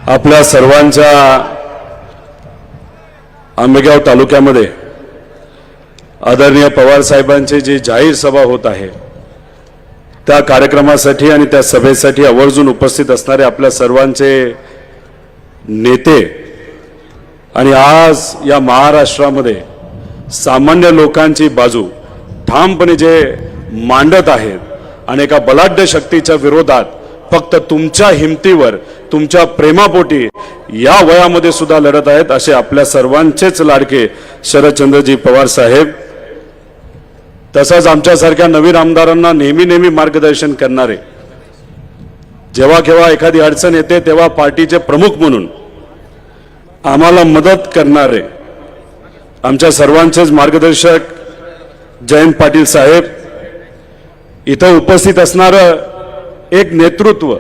आपल्या सर्वांच्या आंबेगाव तालुक्यामध्ये आदरणीय पवार साहेबांची जी जाहीर सभा होत आहे त्या कार्यक्रमासाठी आणि त्या सभेसाठी आवर्जून उपस्थित असणारे आपल्या सर्वांचे नेते आणि आज या महाराष्ट्रामध्ये सामान्य लोकांची बाजू ठामपणे जे मांडत आहेत आणि एका बलाढ्य शक्तीच्या विरोधात फक्त तुमच्या हिमतीवर तुमच्या प्रेमापोटी या वयामध्ये सुद्धा लढत आहेत असे आपल्या सर्वांचेच लाडके शरदचंद्रजी पवार साहेब, तसंच आमच्यासारख्या नवीन आमदारांना नेहमी मार्गदर्शन करणारे, जेव्हा केव्हा एखादी अडचण येते तेव्हा पार्टीचे प्रमुख म्हणून आम्हाला मदत करणारे आमच्या सर्वांचेच मार्गदर्शक जयंत पाटील साहेब, इथं उपस्थित असणारं एक नेतृत्व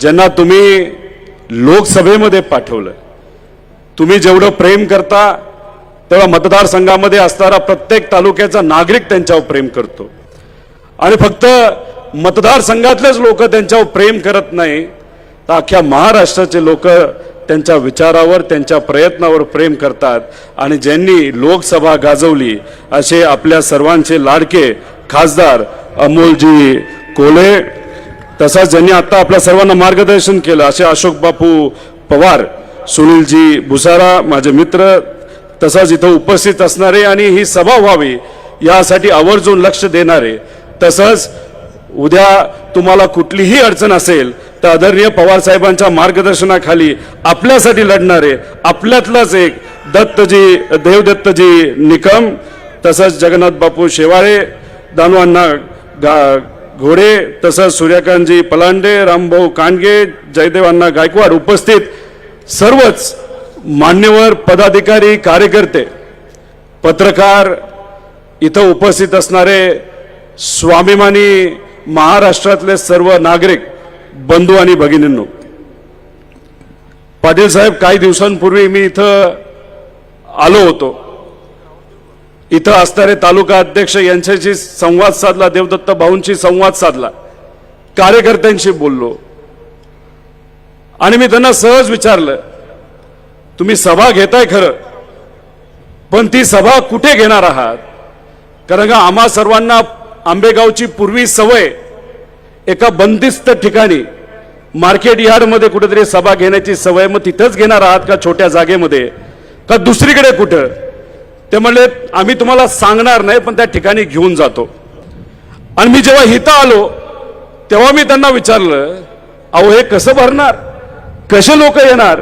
ज्यांना तुम्ही लोकसभेमध्ये पाठवलं, तुम्ही जेवढं प्रेम करता तेव्हा मतदारसंघामध्ये असणारा प्रत्येक तालुक्याचा नागरिक त्यांच्यावर प्रेम करतो आणि फक्त मतदारसंघातलेच लोक त्यांच्यावर प्रेम करत नाही तर अख्ख्या महाराष्ट्राचे लोक त्यांच्या विचारावर त्यांच्या प्रयत्नावर प्रेम करतात आणि ज्यांनी लोकसभा गाजवली असे आपल्या सर्वांचे लाडके खासदार अमोलजी कोल्हे, तसंच ज्यांनी आता आपल्या सर्वांना मार्गदर्शन केलं असे अशोक बापू पवार, सुनीलजी भुसारा माझे मित्र, तसंच इथं उपस्थित असणारे आणि ही सभा व्हावी यासाठी आवर्जून लक्ष देणारे, तसंच उद्या तुम्हाला कुठलीही अडचण असेल तर आदरणीय पवार साहेबांच्या मार्गदर्शनाखाली आपल्यासाठी लढणारे आपल्यातलाच एक देवदत्तजी निकम, तसंच जगन्नाथ बापू शेवाळे, दानवांना घोडे, तसंच सूर्यकांतजी पलांडे, रामभाऊ कांडगे, जयदेवांना गायकवाड उपस्थित सर्वच मान्यवर पदाधिकारी, कार्यकर्ते, पत्रकार, इथं उपस्थित असणारे स्वाभिमानी महाराष्ट्रातले सर्व नागरिक बंधू आणि भगिनींनो, पाटील साहेब काही दिवसांपूर्वी मी इथं आलो होतो. इथं असणारे तालुका अध्यक्ष यांच्याशी संवाद साधला, देवदत्त भाऊंशी संवाद साधला, कार्यकर्त्यांशी बोललो आणि मी त्यांना सहज विचारलं, तुम्ही सभा घेताय खरं, पण ती सभा कुठे घेणार आहात? कारण का आम्हा सर्वांना आंबेगावची पूर्वी सवय एका बंदिस्त ठिकाणी मार्केट यार्डमध्ये कुठेतरी सभा घेण्याची सवय, मग तिथंच घेणार आहात का छोट्या जागेमध्ये का दुसरीकडे कुठं? ते म्हणले आम्ही तुम्हाला सांगणार नाही पण त्या ठिकाणी घेऊन जातो. आणि मी जेव्हा इथं आलो तेव्हा मी त्यांना विचारलं, अहो हे कसं भरणार, कसे लोक येणार?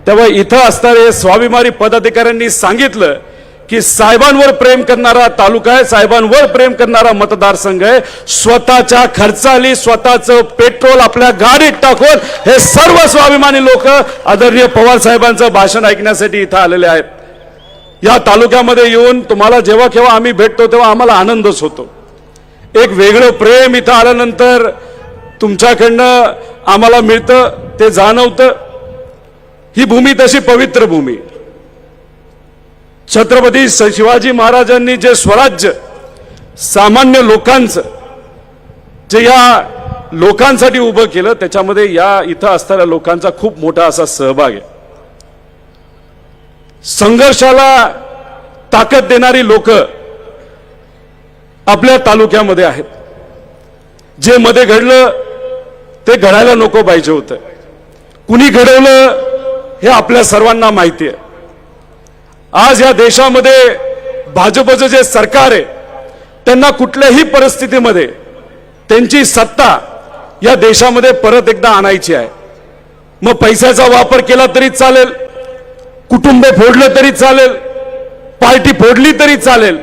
तेव्हा इथं असणारे स्वाभिमानी पदाधिकाऱ्यांनी सांगितलं की साहेबांवर प्रेम करणारा तालुका आहे, साहेबांवर प्रेम करणारा मतदारसंघ आहे, स्वतःच्या खर्चाली स्वतःचं पेट्रोल आपल्या गाडीत टाकून हे सर्व स्वाभिमानी लोक आदरणीय पवार साहेबांचं भाषण ऐकण्यासाठी इथं आलेले आहेत. या तालुक्यामध्ये येऊन तुम्हाला जेव्हा केव्हा आम्ही भेटतो तेव्हा आम्हाला आनंदच होतो. एक वेगळं प्रेम इथं आल्यानंतर तुमच्याकडनं आम्हाला मिळतं ते जाणवतं. ही भूमी तशी पवित्र भूमी, छत्रपती शिवाजी महाराजांनी जे स्वराज्य सामान्य लोकांचं जे या लोकांसाठी उभं केलं त्याच्यामध्ये या इथं असणाऱ्या लोकांचा खूप मोठा असा सहभाग आहे. संघर्षाला ताकद देणारी लोक आपल्या तालुक्यामध्ये आहेत. जे मध्ये घडलं ते घडायला नको पाहिजे होतं, कुणी घडवलं हे आपल्या सर्वांना माहिती आहे. आज या देशामध्ये भाजपचं जे सरकार आहे त्यांना कुठल्याही परिस्थितीमध्ये त्यांची सत्ता या देशामध्ये परत एकदा आणायची आहे. मग पैशाचा वापर केला तरी चालेल, कुटुंब फोडलं तरी चालेल, पार्टी फोडली तरी चालेल,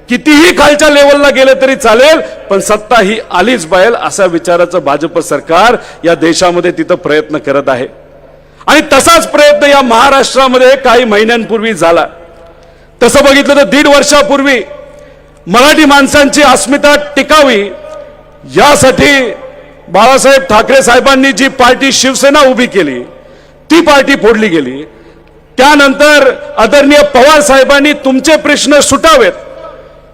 कितीही खालच्या लेवलला गेलं तरी चालेल, पण सत्ता ही आलीच पाहिजे असा विचाराचं भाजप सरकार या देशामध्ये तिथं प्रयत्न करत आहे. आणि तसाच प्रयत्न या महाराष्ट्रामध्ये काही महिन्यांपूर्वी झाला. तसं बघितलं तर 1.5 वर्षापूर्वी मराठी माणसांची अस्मिता टिकावी यासाठी बाळासाहेब ठाकरे साहेबांनी जी पार्टी शिवसेना उभी केली ती पार्टी फोडली गेली. त्यानंतर आदरणीय पवार साहेबांनी तुमचे प्रश्न सुटावेत,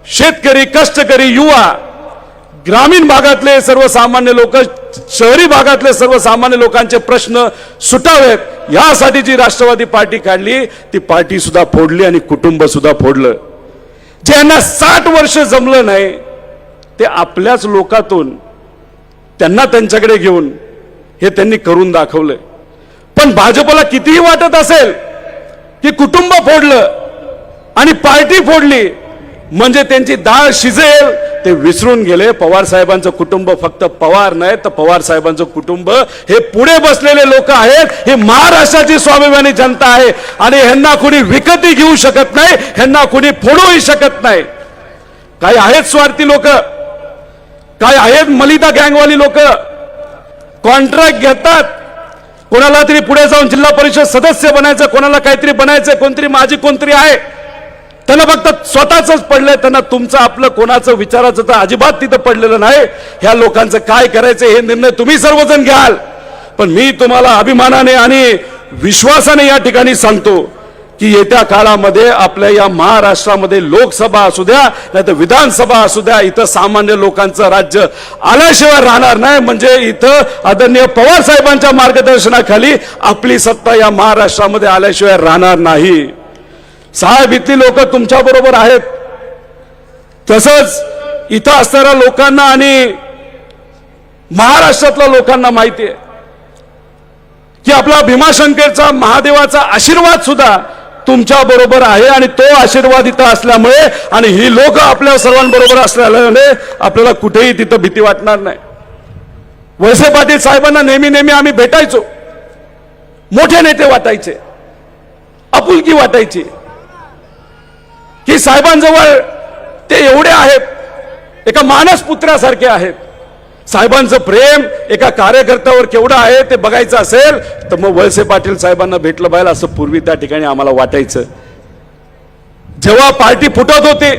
शेतकरी, कष्टकरी, युवा ग्रामीण भागातले सर्वसामान्य लोक, शहरी भागातले सर्वसामान्य लोकांचे प्रश्न सुटावेत यासाठी जी राष्ट्रवादी पार्टी काढली ती पार्टी सुद्धा फोडली आणि कुटुंब सुद्धा फोडलं. ज्यांना 60 वर्ष जमलं नाही ते आपल्याच लोकातून त्यांना त्यांच्याकडे घेऊन हे त्यांनी करून दाखवलंय. पण भाजपला कितीही वाटत असेल की कुटुंब फोडलं आणि पार्टी फोडली म्हणजे त्यांची डाळ शिजेल, ते विसरून गेले. पवार साहेबांचं कुटुंब फक्त पवार नाही तर पवार साहेबांचं कुटुंब हे पुढे बसलेले लोक आहेत. हे महाराष्ट्राची स्वाभिमानी जनता आहे आणि ह्यांना कोणी विकती घेऊ शकत नाही, ह्यांना कोणी फोडूही शकत नाही. काही आहेत स्वार्थी लोक, काही आहेत मलिदा गँगवाली लोक, कॉन्ट्रॅक्ट घेतात. कोणाला तरी पुढे जाऊन जिल्हा परिषद सदस्य बनायचं, कोणाला काहीतरी बनायचं, कोणतरी माझी कोणतरी आहे, त्यांना फक्त स्वतःच पडलंय. त्यांना तुमचं आपलं कोणाचं विचाराचं तर अजिबात तिथं पडलेलं नाही. ह्या लोकांचं काय करायचं हे निर्णय तुम्ही सर्वजण घ्याल. पण मी तुम्हाला अभिमानाने आणि विश्वासाने या ठिकाणी सांगतो की येत्या काळामध्ये आपल्या या महाराष्ट्रामध्ये लोकसभा असू द्या नाही तर विधानसभा असू द्या, इथं सामान्य लोकांचं राज्य आल्याशिवाय राहणार नाही. म्हणजे इथं आदरणीय पवार साहेबांच्या मार्गदर्शनाखाली आपली सत्ता या महाराष्ट्रामध्ये आल्याशिवाय राहणार नाही. साहेब, इथली लोक तुमच्या बरोबर आहेत. तसंच इथं असणाऱ्या लोकांना आणि महाराष्ट्रातल्या लोकांना माहिती आहे की आपला भीमाशंकरचा महादेवाचा आशीर्वाद सुद्धा तुमच्या बरोबर आहे आणि तो आशीर्वाद इथं असल्यामुळे आणि ही लोक आपल्या सर्वांबरोबर असल्यामुळे आपल्याला कुठेही तिथं भीती वाटणार नाही. वळसे पाटील साहेबांना नेहमी नेहमी आम्ही भेटायचो. मोठे नेते वाटायचे, आपुलकी वाटायची की साहेबांजवळ ते एवढे आहेत, एका मानसपुत्रासारखे आहेत. साहेबांचं प्रेम एका कार्यकर्त्यावर केवढं आहे ते बघायचं असेल तर मग वळसे पाटील साहेबांना भेटलं पाहिजे असं पूर्वी त्या ठिकाणी आम्हाला वाटायचं. जेव्हा पार्टी फुटत होते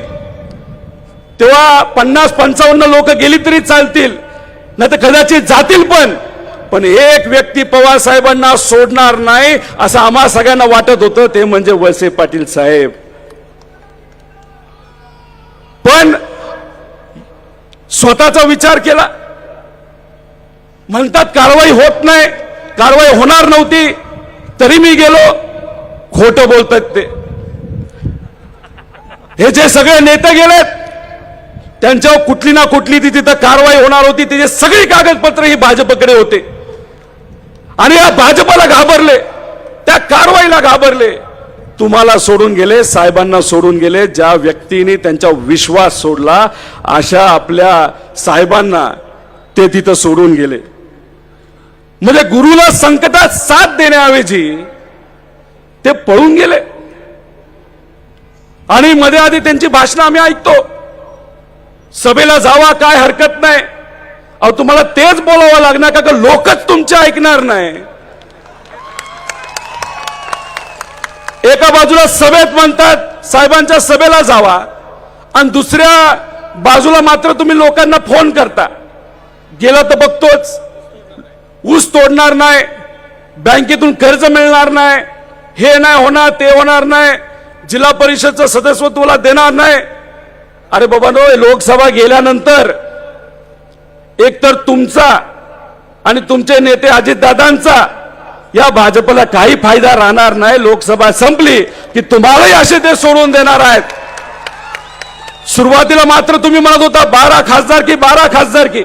तेव्हा 50-55 लोक गेली तरी चालतील, नाही तर कदाचित जातील, पण एक व्यक्ती पवार साहेबांना सोडणार नाही असं आम्हा सगळ्यांना वाटत होतं, ते म्हणजे वळसे पाटील साहेब. पण स्वतःचा विचार केला. म्हणतात कारवाई होत नाही, कारवाई होणार नव्हती तरी मी गेलो. खोटं बोलतात ते. हे जे सगळे नेते गेलेत त्यांच्यावर कुठली ना कुठली ती तिथं कारवाई होणार होती. त्याचे सगळी कागदपत्र ही भाजपकडे होते आणि या भाजपला घाबरले, त्या कारवाईला घाबरले. तुम्हाला सोडून गेले, साहेबांना सोडून गेले. ज्या व्यक्तीने त्यांचा विश्वास सोडला अशा आपल्या साहेबांना ते तिथं सोडून गेले. म्हणजे गुरुला संकटात साथ देण्याऐवजी ते पळून गेले. आणि मध्ये आधी त्यांची भाषणं आम्ही ऐकतो, सभेला जावा काय हरकत नाही. अहो, तुम्हाला तेच बोलावं लागणार का लोकच तुमचे ऐकणार नाही. एका बाजूला सभेत म्हणतात साहेबांच्या सभेला जावा आणि दुसऱ्या बाजूला मात्र तुम्ही लोकांना फोन करता. गेला तर बघतोच, ऊस तोडणार नाही, बँकेतून कर्ज मिळणार नाही, हे नाही होणार, ते होणार नाही, जिल्हा परिषदचं सदस्यत्वाला देणार नाही. अरे बाबांनो, लोकसभा गेल्यानंतर एकतर तुमचा आणि तुमचे नेते अजितदादांचा या भाजपला काही फायदा राहणार नाही. लोकसभा संपली की तुम्हालाही असे ते सोडून देणार आहेत. सुरुवातीला मात्र तुम्ही म्हणत होता 12 खासदारकी 12 खासदारकी,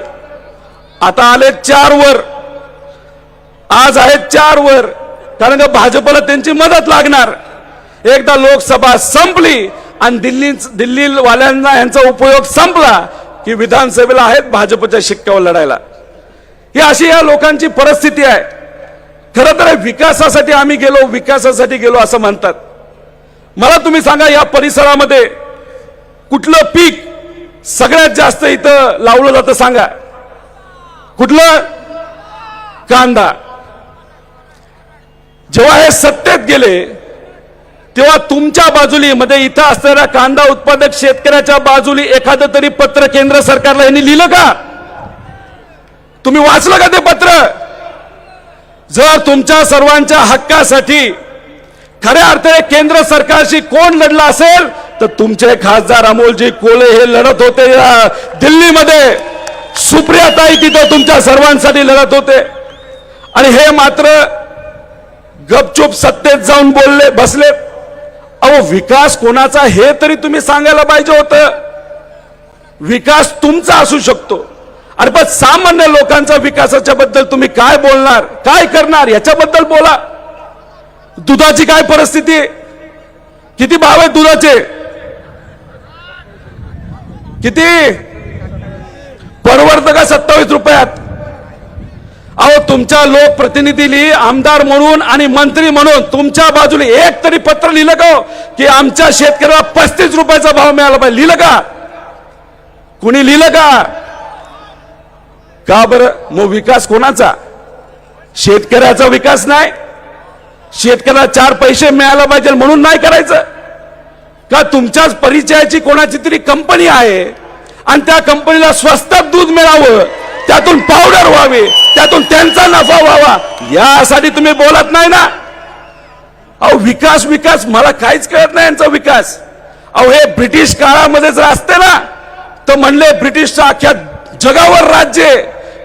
आता आले 4 वर, आज आहेत 4 वर, कारण का भाजपला त्यांची मदत लागणार. एकदा लोकसभा संपली आणि दिल्ली वाल्यांना यांचा उपयोग संपला की विधानसभेला आहेत भाजपच्या शिक्क्यावर लढायला. ही अशी या लोकांची परिस्थिती आहे. खरं तर विकासासाठी आम्ही गेलो, विकासासाठी गेलो असं म्हणतात. मला तुम्ही सांगा, या परिसरामध्ये कुठलं पीक सगळ्यात जास्त इथं लावलं जातं सांगा? कुठलं? कांदा. जेव्हा हे सत्तेत गेले तेव्हा तुमच्या बाजूली मध्ये इथं असणाऱ्या कांदा उत्पादक शेतकऱ्याच्या बाजूली एखादं तरी पत्र केंद्र सरकारला यांनी लिहिलं का? तुम्ही वाचलं का ते पत्र? जर तुमच्या सर्वांच्या हक्कासाठी खऱ्या अर्थाने केंद्र सरकारशी कोण लढला असेल तर तुमचे खासदार अमोलजी कोल्हे हे लढत होते दिल्लीमध्ये. सुप्रियाताई तिथं तुमच्या सर्वांसाठी लढत होते आणि हे मात्र गपचूप सत्तेत जाऊन बोलले बसले. अहो विकास कोणाचा हे तरी तुम्ही सांगायला पाहिजे होतं. विकास तुमचा असू शकतो, अरे पण सामान्य लोकांचा विकासाच्या बद्दल तुम्ही काय बोलणार, काय करणार याच्याबद्दल बोला. दुधाची काय परिस्थिती आहे, किती भाव आहेत दुधाचे, किती परवडतं का 27 रुपयात. अहो तुमच्या लोकप्रतिनिधींनी आमदार म्हणून आणि मंत्री म्हणून तुमच्या बाजूने एक तरी पत्र लिहिलं का हो, की आमच्या शेतकऱ्याला 35 रुपयाचा भाव मिळाला पाहिजे, लिहिलं का, कुणी लिहिलं का. का बरं, मग विकास कोणाचा, शेतकऱ्याचा विकास नाही, शेतकऱ्याला 4 पैसे मिळायला पाहिजे म्हणून नाही करायचं का. तुमच्याच परिचयाची कोणाची तरी कंपनी आहे आणि त्या कंपनीला स्वस्तात दूध मिळावं, त्यातून पावडर व्हावी, त्यातून त्यांचा नफा व्हावा, यासाठी तुम्ही बोलत नाही ना. अहो विकास विकास मला काहीच कळत नाही यांचा विकास. अहो हे ब्रिटिश काळामध्ये जर असते ना तर म्हणले ब्रिटिशचं अख्ख्या जगावर राज्य आहे,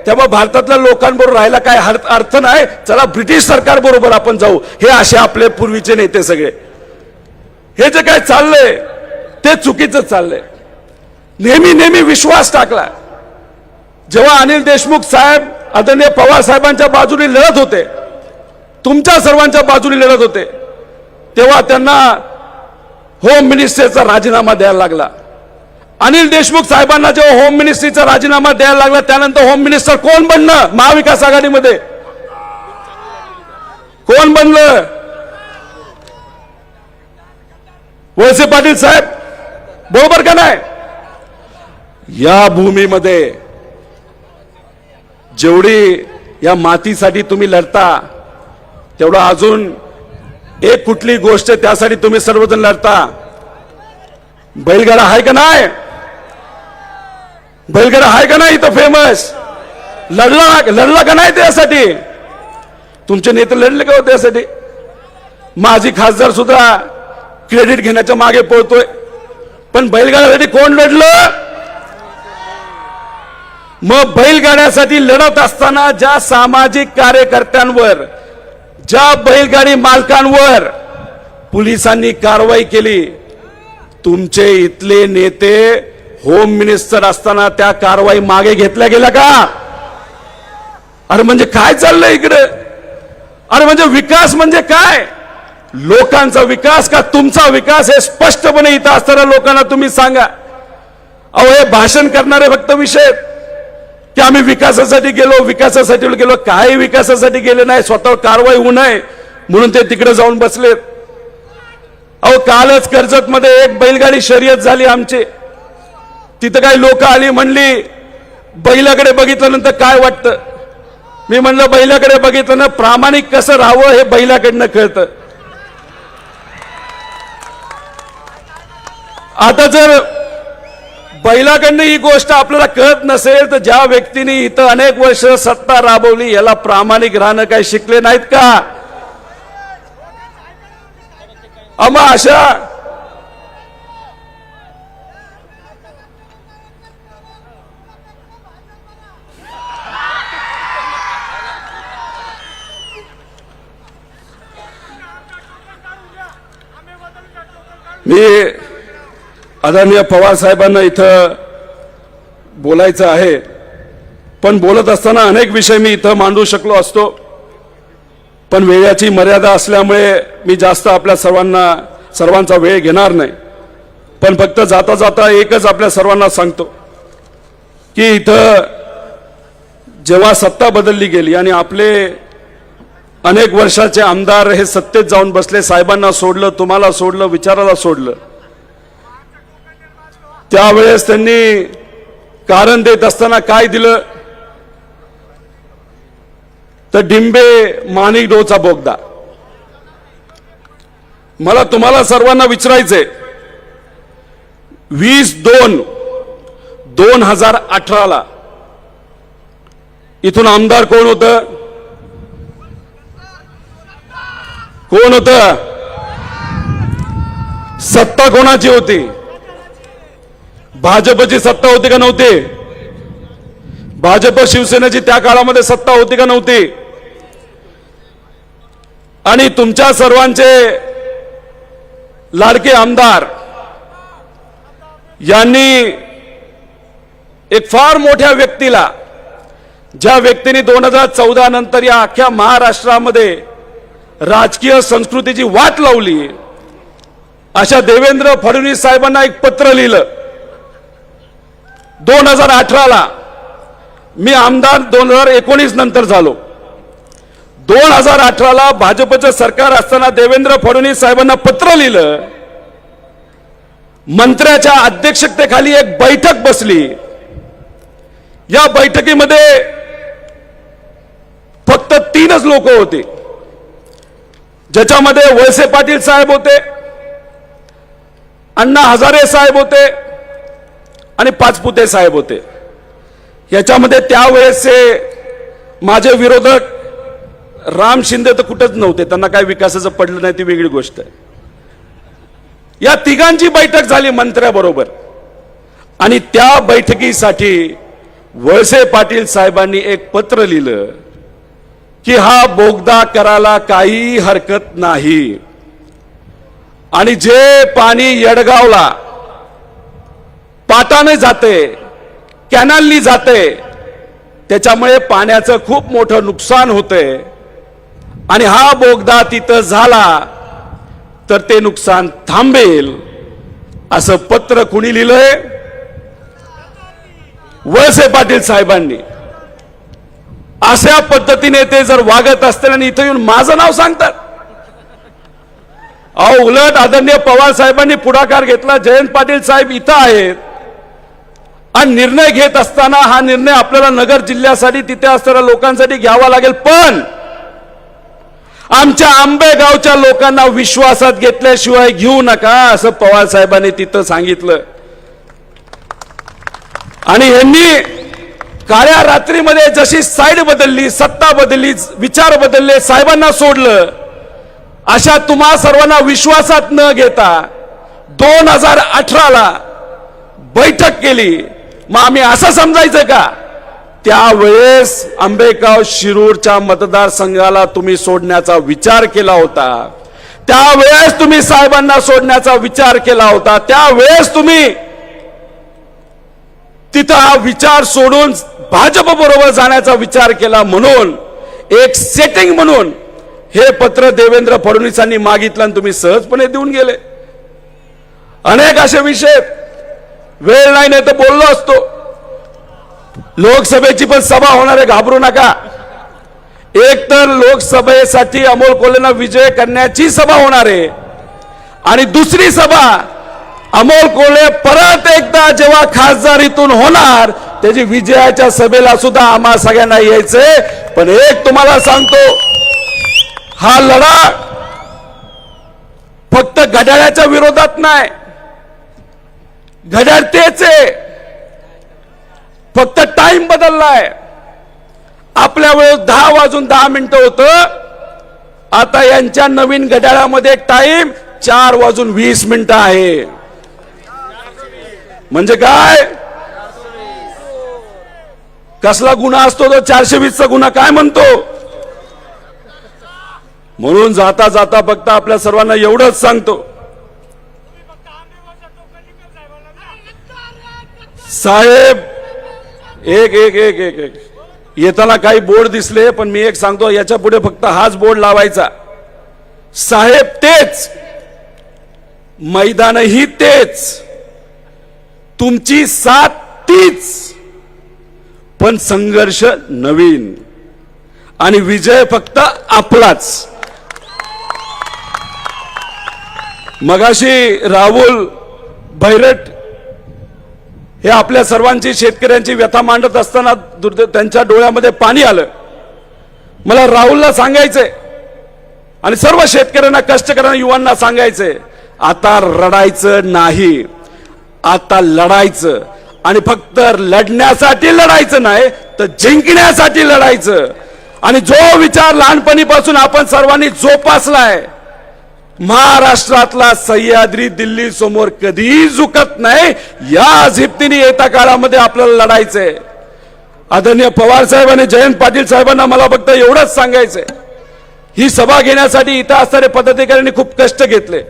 तेव्हा भारतातल्या लोकांबरोबर राहायला काय अर्थ नाही, चला ब्रिटिश सरकार बरोबर आपण जाऊ. हे असे आपले पूर्वीचे नेते सगळे, हे जे काय चाललंय ते चुकीचं चाललंय. नेहमी नेहमी विश्वास टाकला. जेव्हा अनिल देशमुख साहेब आदरणीय पवार साहेबांच्या बाजूने लढत होते, तुमच्या सर्वांच्या बाजूने लढत होते, तेव्हा त्यांना होम मिनिस्टरचा राजीनामा द्यायला लागला. अनिल देशमुख साहेबांना जेव्हा होम मिनिस्ट्रीचा राजीनामा द्यायला लागला त्यानंतर होम मिनिस्टर कोण बनलं महाविकास आघाडीमध्ये, कोण बनलं, वळसे पाटील साहेब, बरोबर का नाही. या भूमीमध्ये जेवढी या मातीसाठी तुम्ही लढता तेवढं अजून एक कुठली गोष्ट त्यासाठी तुम्ही सर्वजण लढता. बैलगाडा आहे का नाही, बैलगाडा आहे का नाही इथं फेमस, लढला का नाही त्यासाठी, तुमचे नेते लढले का हो त्यासाठी. माजी खासदार सुद्धा क्रेडिट घेण्याच्या मागे पळतोय, पण बैलगाड्यासाठी कोण लढलं. मग बैलगाड्यासाठी लढत असताना ज्या सामाजिक कार्यकर्त्यांवर, ज्या बैलगाडी मालकांवर पोलिसांनी कारवाई केली, तुमचे इथले नेते होम मिनिस्टर असताना त्या कारवाई मागे घेतल्या गेल्या का. अरे म्हणजे काय चाललंय इकडे. अरे म्हणजे विकास म्हणजे काय, लोकांचा विकास का तुमचा विकास, हे स्पष्टपणे इथं असणाऱ्या लोकांना तुम्ही सांगा. अहो हे भाषण करणारे फक्त विषय की आम्ही विकासासाठी गेलो, काही विकासासाठी गेले नाही, स्वतः कारवाई होऊ नये म्हणून ते तिकडे जाऊन बसलेत. अहो कालच कर्जत मध्ये एक बैलगाडी शर्यत झाली आमची, तिथं काही लोक आली, म्हणली बैलाकडे बघितल्यानंतर काय वाटतं. मी म्हणलं बैलाकडे बघितलं ना प्रामाणिक कसं राहावं हे बैलाकडनं कळतं. आता जर बैलाकडनं ही गोष्ट आपल्याला कळत नसेल तर ज्या व्यक्तीने इथं अनेक वर्ष सत्ता राबवली याला प्रामाणिक राहणं काही शिकले नाहीत का. अमा अशा मी आदरणीय पवार साहेबांना इथं बोलायचं आहे, पण बोलत असताना अनेक विषय मी इथं मांडू शकलो असतो, पण वेळाची मर्यादा असल्यामुळे मी जास्त आपल्या सर्वांचा वेळ घेणार नाही. पण फक्त जाता जाता एकच आपल्या सर्वांना सांगतो की इथं जेव्हा सत्ता बदलली गेली आणि आपले अनेक वर्षाचे आमदार हे सत्तेत जाऊन बसले, साहेबांना सोडलं, तुम्हाला सोडलं, विचाराला सोडलं, त्यावेळेस त्यांनी कारण देत असताना काय दिलं तर डिंबे माणिक डोचा बोगदा. मला तुम्हाला सर्वांना विचारायचंय 20/2/2018 इथून आमदार कोण होतं, कोण होतं, सत्ता कोणाची होती, भाजपची सत्ता होती का नव्हती. भाजप शिवसेनेची त्या काळामध्ये सत्ता होती का नव्हती? आणि तुमच्या सर्वांचे लाडके आमदार यांनी एक फार मोठ्या व्यक्तीला, ज्या व्यक्तीने 2014 नंतर या अख्ख्या महाराष्ट्रामध्ये राजकीय संस्कृतीची वाट लावली, अशा देवेंद्र फडणवीस साहेबांना एक पत्र लिहिलं 2018 ला. मी आमदार 2019 नंतर झालो. 2018 ला भाजपचं सरकार असताना देवेंद्र फडणवीस साहेबांना पत्र लिहिलं. मंत्र्याच्या अध्यक्षतेखाली एक बैठक बसली. या बैठकीमध्ये फक्त 3च लोक होते, ज्याच्यामध्ये वळसे पाटील साहेब होते, अण्णा हजारे साहेब होते आणि पाचपुते साहेब होते. याच्यामध्ये त्यावेळेसचे माझे विरोधक राम शिंदे तर कुठंच नव्हते, त्यांना काय विकासाचं पडलं नाही ती वेगळी गोष्ट आहे. या तिघांची बैठक झाली मंत्र्याबरोबर आणि त्या बैठकीसाठी वळसे पाटील साहेबांनी एक पत्र लिहिलं की हा बोगदा करायला काही हरकत नाही आणि जे पाणी येडगावला पाटाने जाते, कॅनलनी जाते, त्याच्यामुळे पाण्याचं खूप मोठं नुकसान होतंय आणि हा बोगदा तिथं झाला तर ते नुकसान थांबेल. असं पत्र कुणी लिहिलंय? वळसे पाटील साहेबांनी. अशा पद्धतीने ते जर वागत असतील आणि इथं येऊन माझं नाव सांगतात, अहो उलट आदरणीय पवार साहेबांनी पुढाकार घेतला. जयंत पाटील साहेब इथं आहेत आणि निर्णय घेत असताना हा निर्णय आपल्याला नगर जिल्ह्यासाठी तिथे असणाऱ्या लोकांसाठी घ्यावा लागेल, पण आमच्या आंबेगावच्या लोकांना विश्वासात घेतल्याशिवाय घेऊ नका, असं पवार साहेबांनी तिथं सांगितलं. आणि यांनी काळ्या रात्रीमध्ये जशी साईड बदलली, सत्ता बदलली, विचार बदलले, साहेबांना सोडलं, अशा तुम्हा सर्वांना विश्वासात न घेता 2018 ला बैठक केली. मग आम्ही असं समजायचं का त्यावेळेस आंबेगाव शिरूरच्या मतदारसंघाला तुम्ही सोडण्याचा विचार केला होता, त्यावेळेस तुम्ही साहेबांना सोडण्याचा विचार केला होता, त्यावेळेस तुम्ही तिथं हा विचार सोडून भाजप बरोबर जाण्याचा विचार केला. म्हणून एक सेटिंग म्हणून हे पत्र देवेंद्र फडणवीसांनी मागितलं आणि तुम्ही सहजपणे देऊन गेले. अनेक असे विषय, वेळ नाही तर बोललो असतो. लोकसभेची पण सभा होणार आहे, घाबरू नका. एक तर लोकसभेसाठी अमोल कोल्हेंना विजय करण्याची सभा होणार आहे आणि दुसरी सभा अमोल कोल्हे परत एकदा जेव्हा खासदारीतून होणार त्याची विजयाच्या सभेला सुद्धा आम्हा सगळ्यांना यायचंय. पण एक तुम्हाला सांगतो, हा लढा फक्त घड्याळाच्या विरोधात नाही, घड्याळ तेच आहे, फक्त टाइम बदललाय. आपल्या वेळेस 10:10 होतं, आता यांच्या नवीन घड्याळामध्ये टाइम 4:20 आहे. म्हणजे काय, कसला गुन्हा असतो तो 420चा गुन्हा काय म्हणतो. म्हणून जाता जाता फक्त आपल्या सर्वांना एवढंच सांगतो, साहेब एक एक एक एक एक येताना काही बोर्ड दिसले, पण मी एक सांगतो, याच्या पुढे फक्त हाच बोर्ड लावायचा. साहेब तेच, मैदानही तेच, तुमची साथ तीच, पण संघर्ष नवीन आणि विजय फक्त आपलाच. मगाशी राहुल भैरट हे आपल्या सर्वांची शेतकऱ्यांची व्यथा मांडत असताना त्यांच्या डोळ्यामध्ये पाणी आलं. मला राहुलला सांगायचंय आणि सर्व शेतकऱ्यांना, कष्टकऱ्यांना, युवांना सांगायचंय, आता रडायचं नाही, आता लढायचं. आणि फक्त लढण्यासाठी लढायचं नाही तर जिंकण्यासाठी लढायचं. आणि जो विचार लहानपणीपासून आपण सर्वांनी जोपासलाय, महाराष्ट्रातला सह्याद्री दिल्ली समोर कधीही झुकत नाही, या झिपतीने येत्या काळामध्ये आपल्याला लढायचंय. आदरणीय पवार साहेब आणि जयंत पाटील साहेबांना मला फक्त एवढंच सांगायचंय, ही सभा घेण्यासाठी इथं असणारे पदाधिकाऱ्यांनी खूप कष्ट घेतले.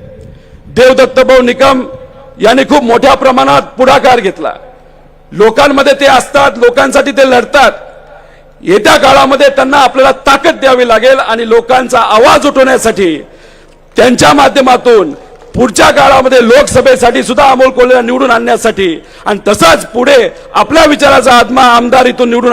देवदत्त भाऊ निकम यांनी खूप मोठ्या प्रमाणात पुढाकार घेतला. लोकांमध्ये ते असतात, लोकांसाठी ते लढतात. येत्या काळामध्ये त्यांना आपल्याला ताकद द्यावी लागेल आणि लोकांचा आवाज उठवण्यासाठी त्यांच्या माध्यमातून पुढच्या काळामध्ये लोकसभेसाठी सुद्धा अमोल कोल्हेला निवडून आणण्यासाठी आणि तसाच पुढे आपल्या विचाराचा आत्मा आमदार इथून निवडून